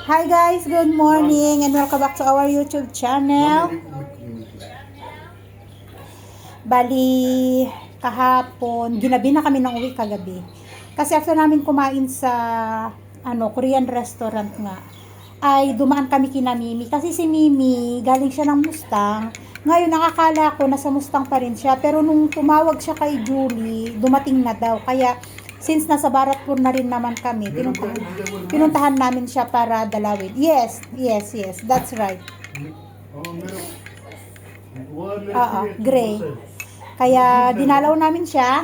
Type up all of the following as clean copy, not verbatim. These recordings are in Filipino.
Hi guys, good morning and welcome back to our YouTube channel. Bali, kahapon, ginabi na kami ng uwi kagabi. Kasi after namin kumain sa Korean restaurant nga, ay dumaan kami kina Mimi. Kasi si Mimi, galing siya ng Mustang. Ngayon, nakakala ko nasa Mustang pa rin siya. Pero nung tumawag siya kay Julie, dumating na daw. Kaya, since nasa Baratpur na rin naman kami, pinuntahan namin siya para dalawin. Yes, that's right. Gray. Kaya dinalaw namin siya.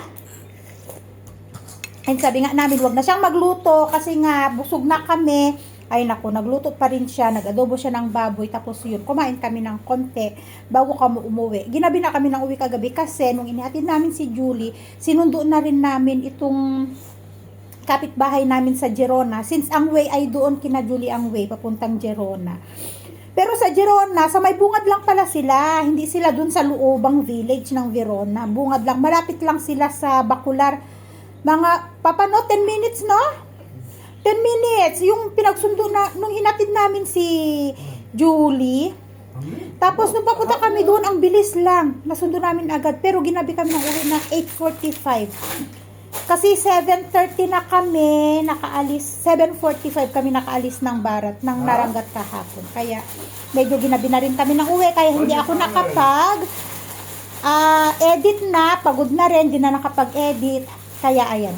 And sabi nga namin, wag na siyang magluto kasi nga busog na kami. Ay nako, nagluto pa rin siya, nag-adobo siya ng baboy, tapos yun, kumain kami ng konti bago kami umuwi. Ginabi na kami ng uwi kagabi kasi nung inihatid namin si Julie, sinundo na rin namin itong kapitbahay namin sa Gerona. Since ang way ay doon kina Julie ang way, papuntang Gerona. Pero sa Gerona, sa may bungad lang pala sila. Hindi sila dun sa loobang village ng Verona. Bungad lang. Malapit lang sila sa Bacolar. Mga, papano, 10 minutes, no? 10 minutes. Yung pinagsundo na, nung hinatid namin si Julie. Tapos, nung papunta kami doon, ang bilis lang. Nasundo namin agad. Pero ginabi kami ng uwi ng 8:45. Kasi 7:30 na kami nakaalis, 7:45 kami nakaalis ng Barat, ng Narangat kahapon. Kaya medyo ginabi na rin kami ng uwi, kaya hindi ako nakapag edit na, pagod na rin, hindi na nakapag-edit. Kaya ayan.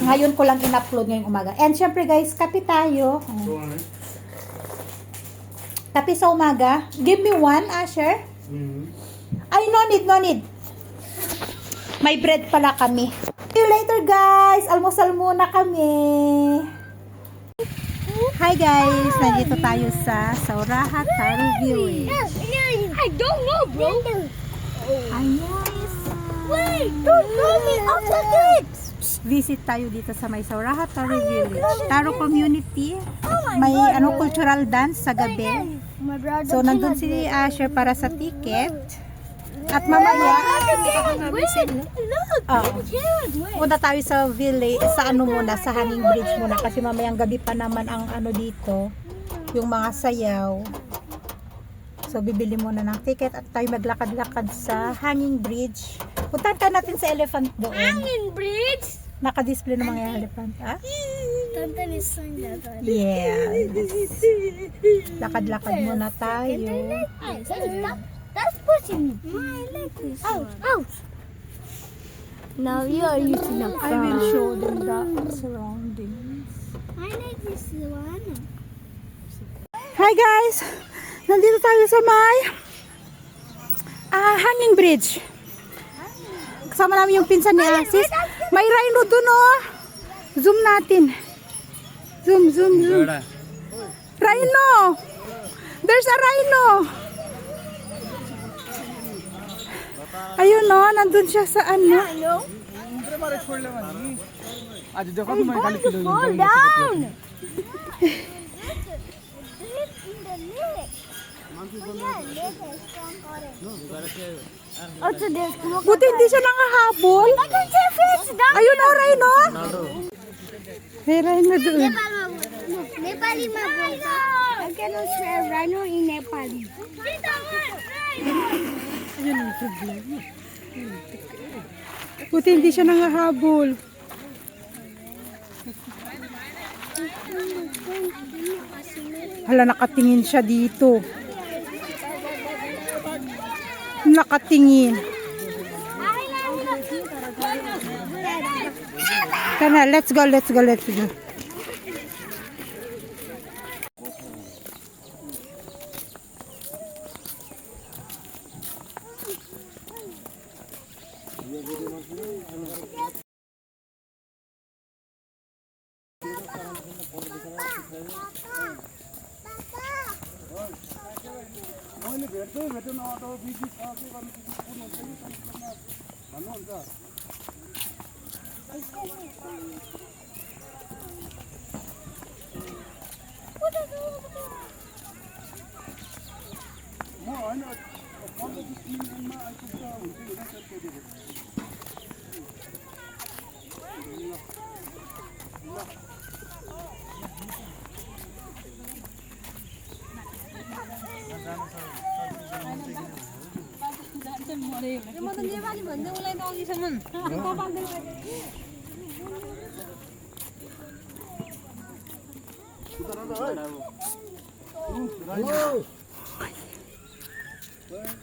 Ngayon ko lang in-upload ngayong umaga. And syempre guys, kape tayo. Kape sa umaga. Give me one, Asher. Ay, no need. May bread pala kami. See you later guys. Almusal muna kami. Hi guys. Nandito tayo sa Sauraha Taro Village. I don't know, bro. Ayos. Wait, don't throw me off the kids. Visit tayo dito sa may Sauraha Taro Village. Taro community. May cultural dance sa gabi. So nandun si Asher para sa ticket. At mamaya, punta tayo sa village, sa muna, sa Hanging Bridge muna. Kasi mamayang gabi pa naman ang dito, yung mga sayaw. So, bibili muna ng ticket at tayo maglakad-lakad sa Hanging Bridge. Puntahan ka natin sa elephant doon. Hanging bridge. Naka-display ng mga elephant. Ah? Yeah. Yes. Lakad-lakad muna tayo. That's pushing me. I like this one. Ouch. Now you are using a I will show them the surroundings. I like this one. Hi guys! Nandito tayo sa may Hanging Bridge. Kasama namin yung pinsan ni Asis. May rhino dun, oh! Zoom natin. Zoom. Rhino! There's a rhino! Ayun, no, nandun siya sa Hello? Fall down! Buti hindi siya nangahabol. Ayun, oh, rhino! May rhino doon. Nepali ma bolta. I cannot say rhino in Nepali. Ayun ang problema. Buti hindi siya nangahabol. Hala, nakatingin siya dito. Nakatingin. Tara, let's go.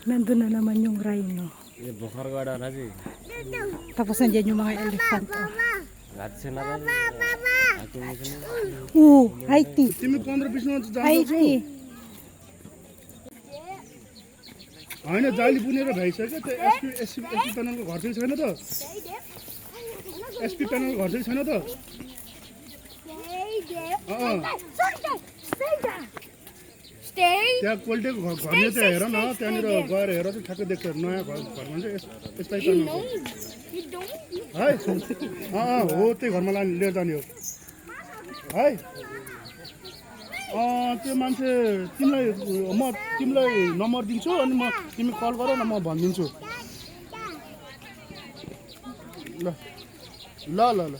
Nandun na naman yung rhino. ये बुखार गाड़ा ना जी Tapos nandiyan yung mga elephant. रात से ना Haiti. तिमी 15-20 मिनट जान्छौ Haiti. होइन जाली बुनेर भइसक्यो त्यो एसपी प्यानलको घर चाहिँ छैन त एसपी प्यानलको घर चाहिँ छैन त त्यहाँ कोल्टेको घरले त्यहाँ हेर न त्यहाँनिर गएर हेर चाहिँ ठ्याक्कै देख्छ नयाँ घरमा चाहिँ स्पाई प्यानलको है हो त्यही घरमा लिएर जाने हो है त्यो मान्छे तिमीलाई नम्बर दिन्छु अनि तिमी कल गर न म भनिदिन्छु ल ल ल ल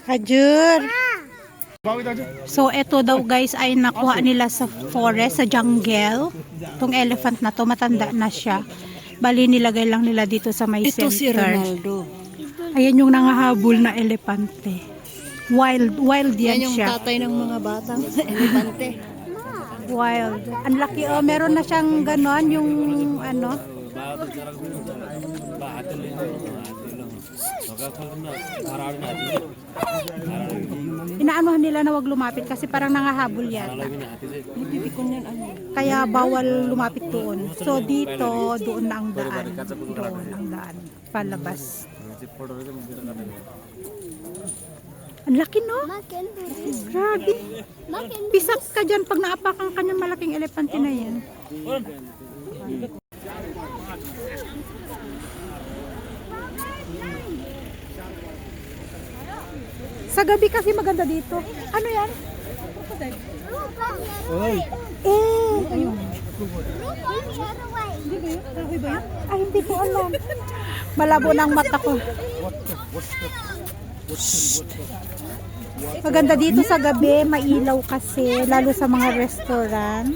Hajur. बाबु दाजु So, eto daw guys ay nakuha nila sa forest, sa jungle. Itong elephant na to, matanda na siya. Bali, nilagay lang nila dito sa may center. Si Ronaldo. Ayan yung nangahabol na elepante. Wild yan Yan yung siya. tatay ng mga batang elepante. Wild. Ang laki, oh, meron na siyang ganon, yung ano. Inaanuhan nila na wag lumapit kasi parang nangahabol yata. Kaya bawal lumapit doon. So dito, doon na ang daan. Doon ang daan. Palabas. Ang laki, no? Grabe. Pisak ka dyan pag naapakan ka ng malaking elepante na yan. Sa gabi kasi maganda dito. Ano yan? Ayun. Ay, hindi ko alam. Malabo ng mata ko. Maganda dito sa gabi, mailaw kasi, lalo sa mga restaurant.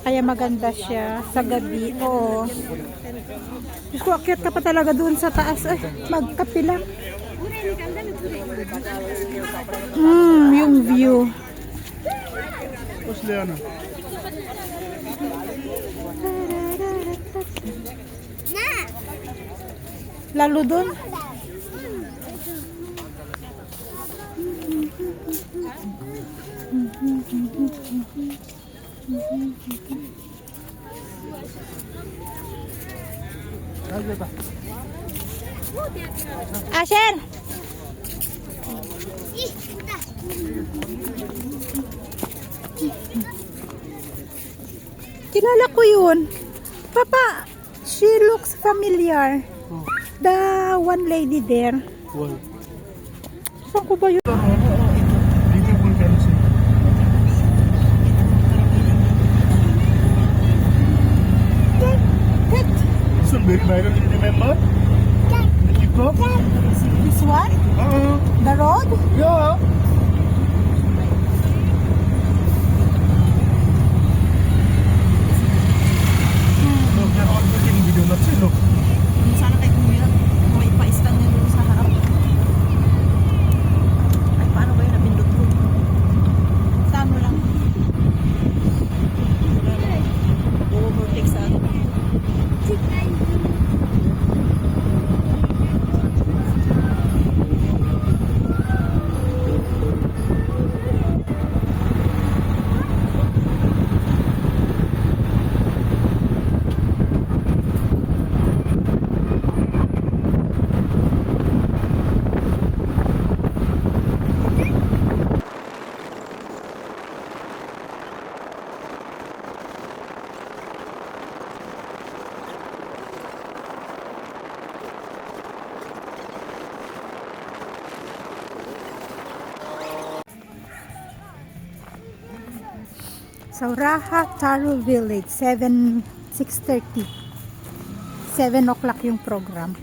Kaya maganda siya sa gabi. Oo. Diyos ko, akyat ka pa talaga doon sa taas. Ay, magkape lang. Yung view. कसले आना Lalo doon. Asher! Kilala ko yun. Papa, she looks familiar. The one lady there. Saan ko ba yun? Readable panel This one very viral, you remember? The TikTok? This one? The road? Yeah. Look, they're all taking video. Let's see, look. Sana kay Kuya, may pa-stand niya doon sa harap. Ay, paano ba yun napindot ko? Tama lang. Overtake sa ano. So, Raha Taro Village, 6:30. 7 o'clock yung program.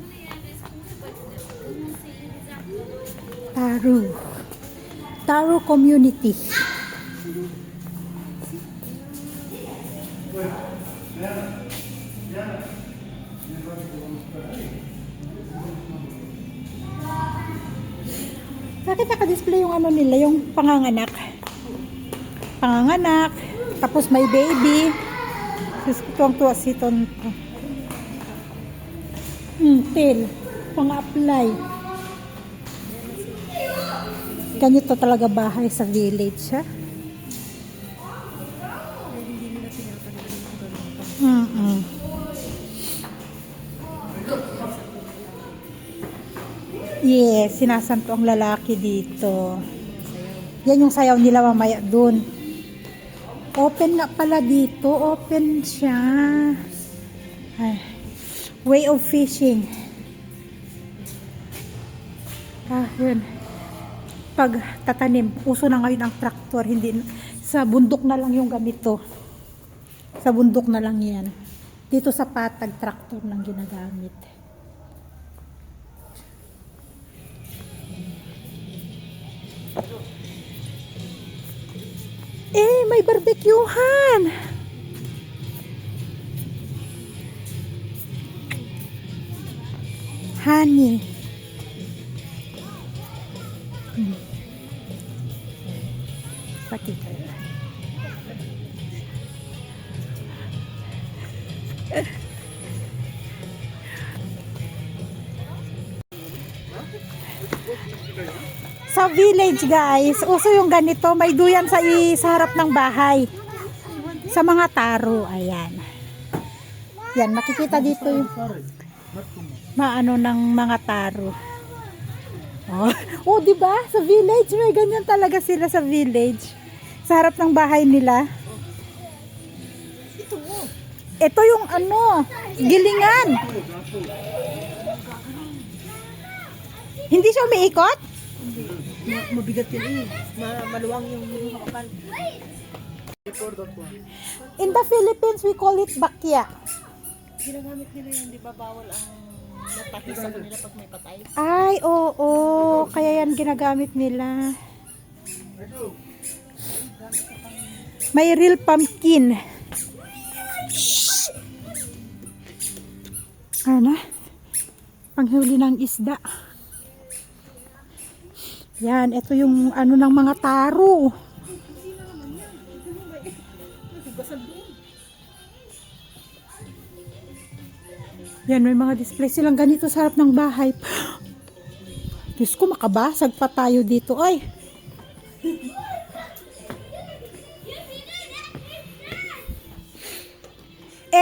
Taro community. Bakit naka-display yung ano nila, yung panganganak? Panganganak, tapos may baby. Tuwang-tuwa si Tonto. Tail, pang-apply. Ganito talaga bahay sa village, ha? Yes, sinasanto ang lalaki dito. Yan yung sayaw nila mamaya dun. Open nga pala dito. Open siya. Ay, way of fishing. Yun. Pag tatanim, uso na ngayon ang traktor. Hindi, sa bundok na lang yung ganito. Sa bundok na lang yan. Dito sa patag, traktor nang ginagamit. May barbecuehan. Honey. Pakita. Sa village guys, uso yung ganito, may duyan sa harap ng bahay. Sa mga taro, ayan. Yan, makikita dito yung maano ng mga taro. Oh, di ba? Sa village, may ganyan talaga sila sa village. Sa harap ng bahay nila. Ito yung ano, gilingan. Hindi siya umiikot? Mabigat yun eh. Maluwang yung makapal. In the Philippines, we call it bakya. Ginagamit nila yun, di ba? Bawal ang nataki sa kanila pag may patay. Ay, oo. Kaya yan ginagamit nila. May real pumpkin. Ano? Panghuli ng isda. Yan, ito yung ano ng mga taro. Yan, may mga display silang ganito sa harap ng bahay. Diyos ko, makabasag pa tayo dito. Ay!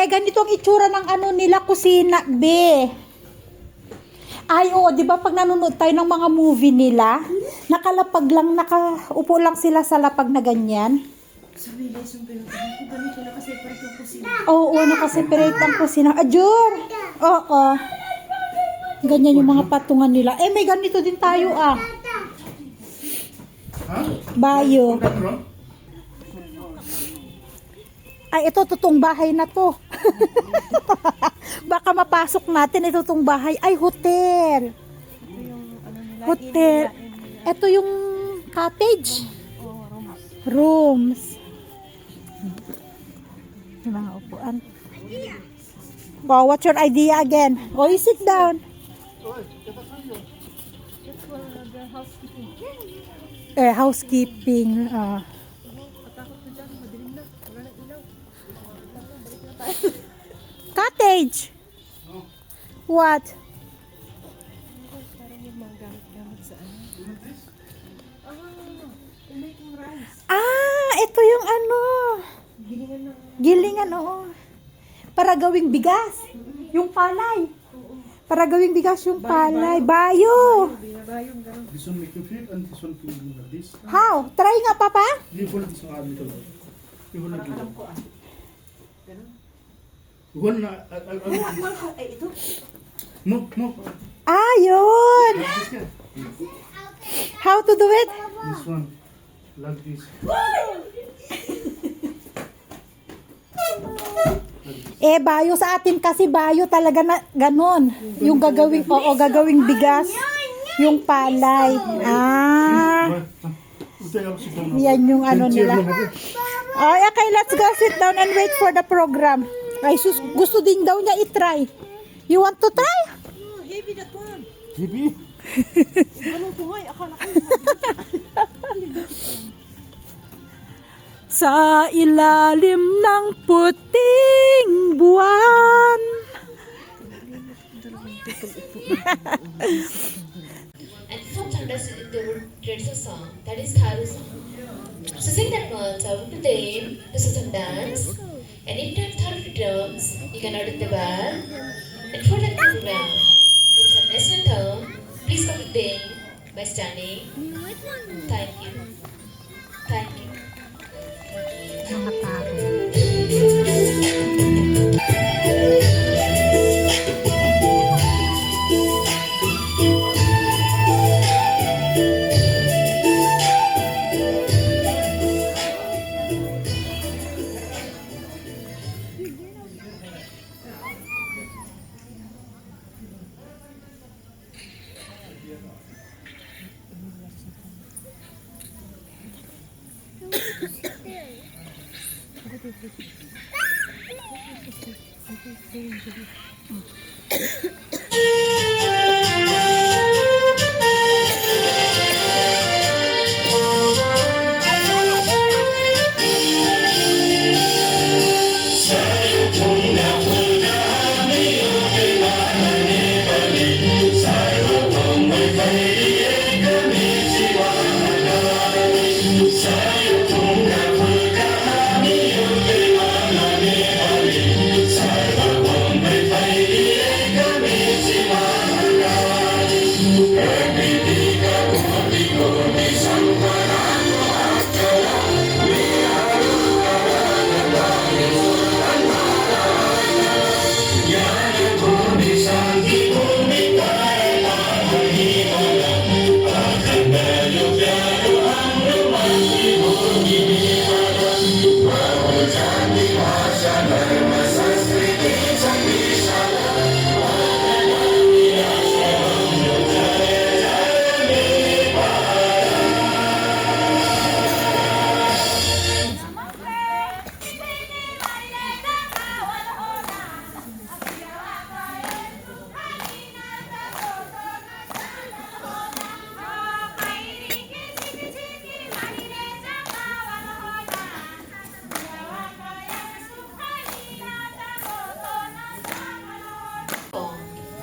Ganito ang itsura ng ano nila, kusina, be. Ay, oo, di ba pag nanonood tayo ng mga movie nila, nakalapag lang, nakaupo lang sila sa lapag na ganyan. Sa village yung pinuntahan ko, ganito nakaseparate yung kusina. Oo, nakaseparate ang kusina. Ajur! Oo. Ganyan yung mga patungan nila. May ganito din tayo, Bayo. Ay, ito, totoong bahay na to. Baka mapasok natin, ito totoong bahay. Ay, hotel. Hotel. Ito yung cottage. Rooms. Yung mga upuan. Wow, what's your idea again? Oh, you sit down. Housekeeping. Cottage. What? Ito yung ano. Gilingan, oo. Para gawing bigas. Yung palay. Para gawing bigas yung palay. Bayo. This one make you fit and this one feel like this. How? Try nga, Papa. You hold this one little bit. You hold it little. Hold na. Ito. No. Yun. This one. How to do it? This one. Like this. Bayo sa atin kasi bayo talaga na ganon. Yung gagawing bigas. Yung palay. Yan yung ano nila. Ay, okay, let's go sit down and wait for the program. Ay, sus, gusto din daw niya i-try. You want to try? Heavy that one. Hibi? Ano ko nga, akala ko. Sa ilalim ng puting buwan. And from Chandra's traditional song, that is Tharu song. So sing that one, so to them, this is some dance. And if you have Tharu drums, you can order the bell. And for that program, there is a national term. Please come with them by standing. Thank you. Thank you.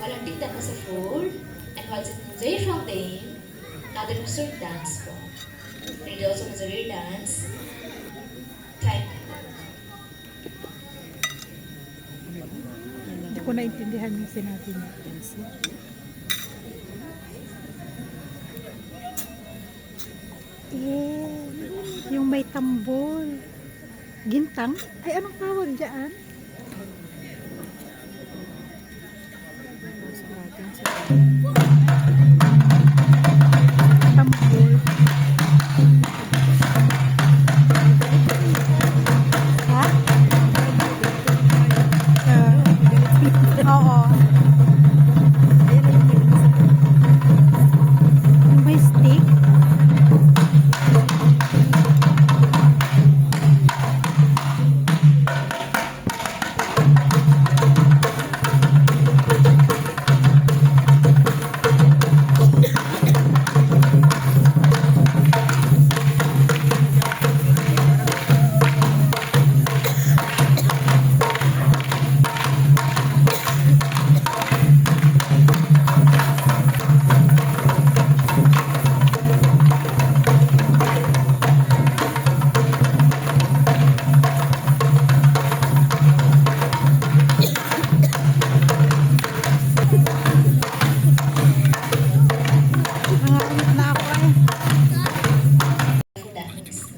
While hunting them as a food and while sitting away from them, now they must dance form. And it also was a real dance. Thank you. Hindi ko naintindihan yung sinabi niya. Yung may tambol. Gintang? Ay, anong tawag dyan? Tambol. Ha? Oo. Yung may stick? Dance.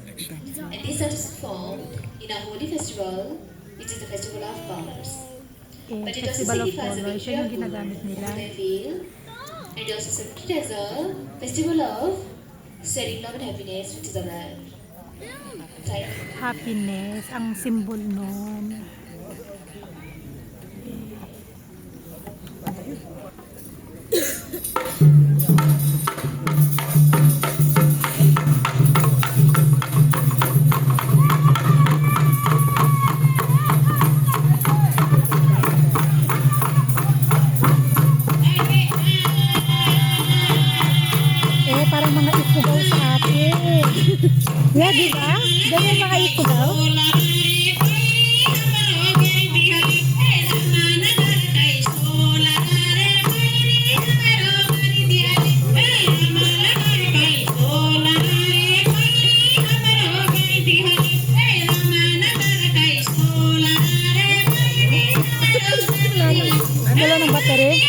And this dance is formed in a holy festival, which is the festival of colors. But it also Festival of signifies the Color. victory Siya yung of ginagamit good, nila. I feel. And it also celebrated as a festival of sharing love and happiness, which is our Thank you. Happiness, ang symbol nun. Yeah, di ba? Ganyan mga ito daw. Wala ng battery.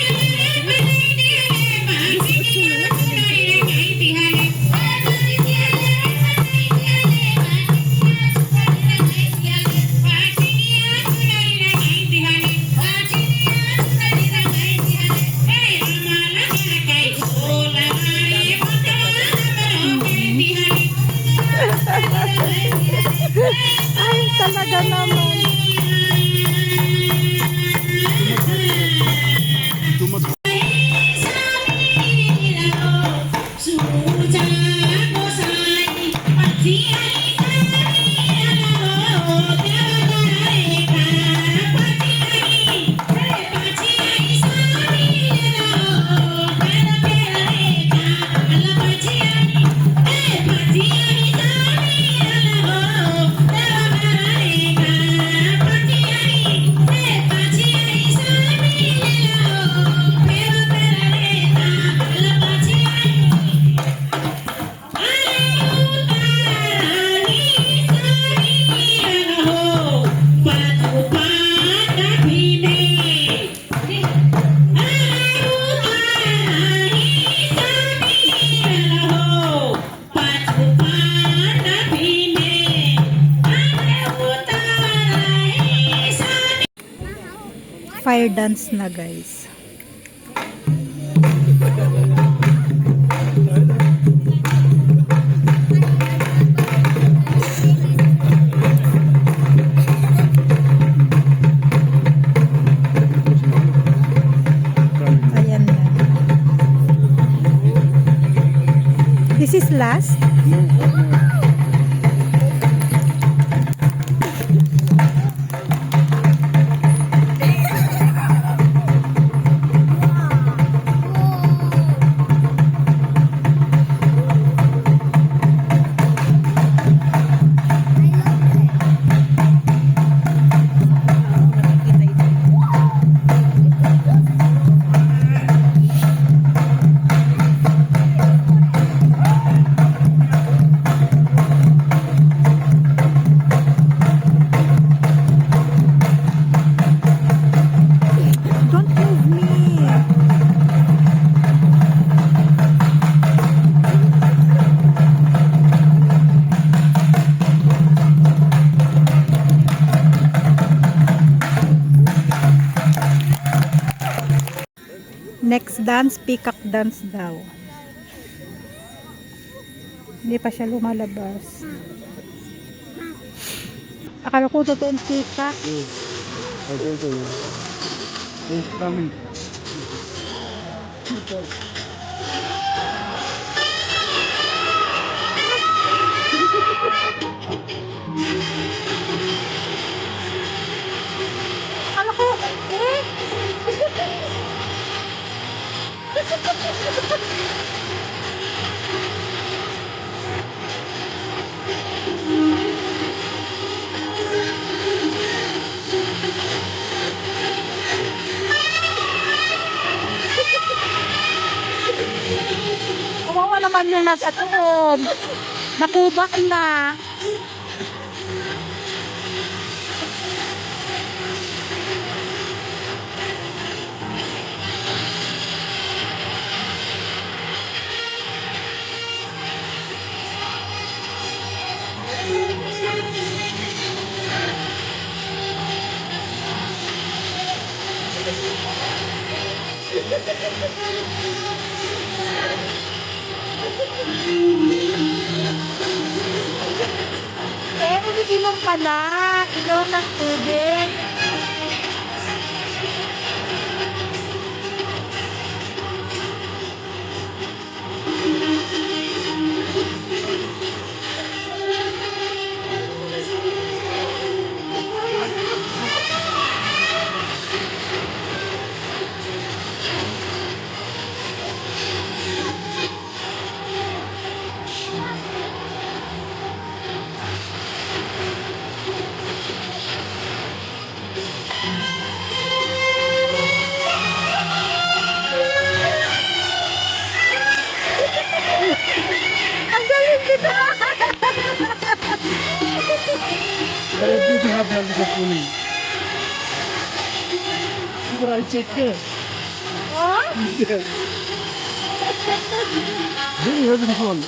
Ay, talaga naman. Fire dance na, guys. Ayan na. This is last. Don't move me. Next dance, peacock dance daw. Hindi pa siya lumalabas. Akala ko totoong peacock. Akala ko, kawawa naman yung nag-atoon. Nakubak na. Eh, umiinom ka na. Ilaw ng tubig. Ang galing dito. Very good to have healthy cooling. But I check it. Yeah. Very healthy phone.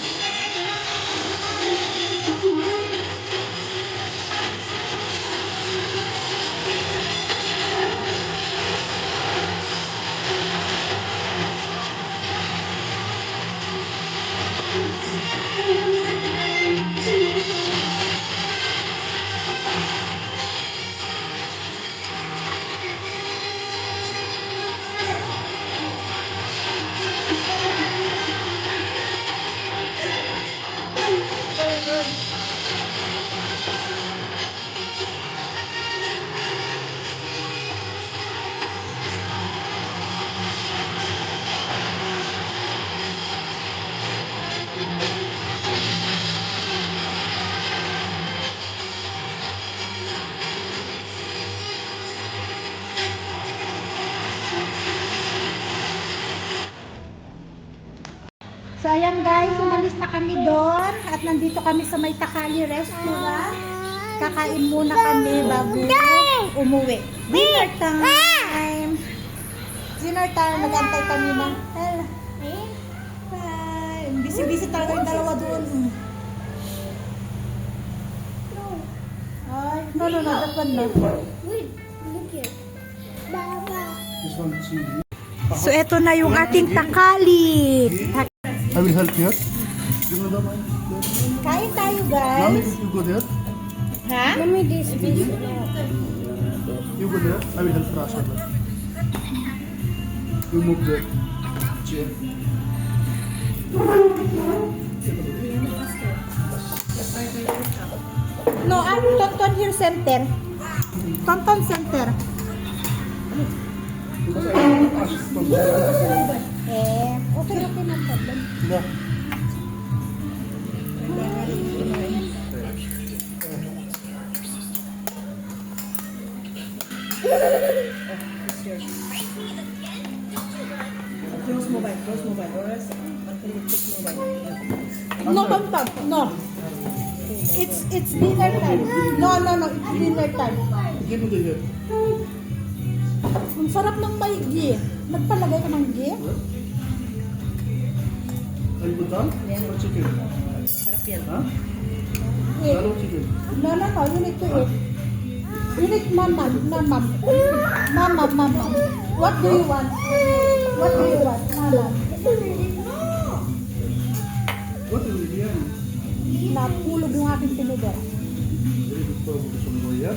So ayan guys, umalis na kami doon at nandito kami sa May Takali Restaurant. Kakain muna kami bago umuwi. Dinner time! Dinner time, nag-antay kami ng Bye! Busy-busy talaga yung dalawa doon. Ay, no, that one no. Wait, look here. Baba. This one, chili. So eto na yung ating takali. I will help you. You know the mind? Kain tayo Mommy, guys. you go there. Ha? Let me this piece. You go there. I will help Rasha. You move there. Chair. No, Tonton here center. Tonton center. Okay na problem. Yeah. Close mobile, or else until you take mobile. No, Tonton. No. It's dinner time. No, it's dinner time. Give me the here. Ang sarap ng may ghee. Nagpalagay ka ng ghee? Are you good done? Or chicken? Sarap yan. Huh? Eat. Hello, chicken. No, you need to eat. You need mamam. What do you want? Mamam. What is it here? Napulog yung aking tinugar. Very good for some boy, yeah?